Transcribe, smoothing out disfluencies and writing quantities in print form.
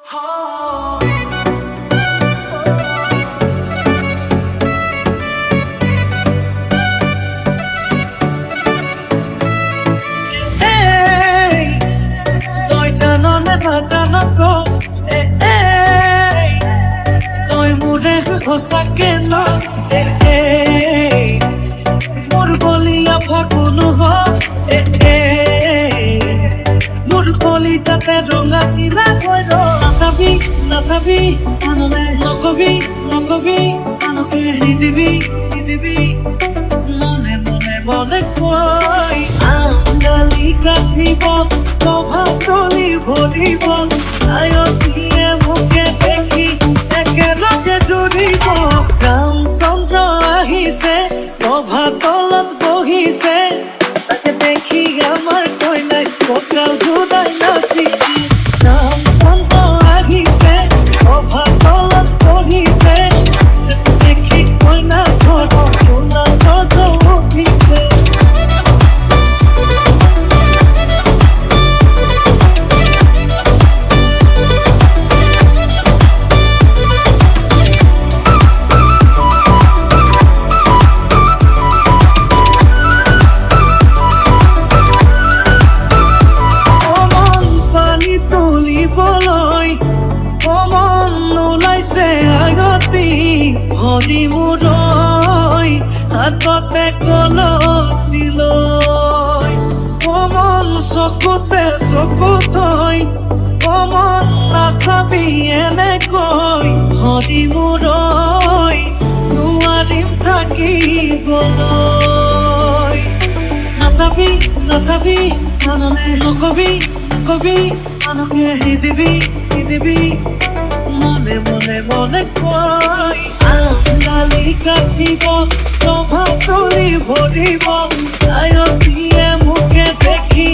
Tôi cho nó nét và cho nó cô tôi muốn ra khó sắc cái nó মোর বলিয়া ফাগুন মোর কলি যাতে রঙা চিলা কই নাচাবি নাচাবি আনলে নকবি নকবি আনকে নিদিবি নিদিবি মনে মনে মনে কই আঙ্গালি কাটিব প্রভাতলি ভরিব আয়তিয়ে মুখে দেখি একেলগে জুড়িব রামচন্দ্র আহিছে প্রভাতলত বহিছে তাকে দেখি আমার কইনাই ককাল ঘুরাই নাচিছি রামচন্দ্র আহিছে প্রভাতলত বহিছে দেখি কইনা ঘর সোনা গজ উঠিছে হরি মুরই হাততে কলছিল কমন চকুতে চকু থৈ কমন নাচাবি এনেকৈ হৰি মুৰই নোৱাৰিম থাকিবলৈ নাচাবি নাচাবি আনলে নকবি নকবি আনকে নিদিবি নিদিবি মনে মনে মনে কই আঙ্গালি কাটিব প্রভাতলি ভরিব আয়তিয়ে মুখে দেখি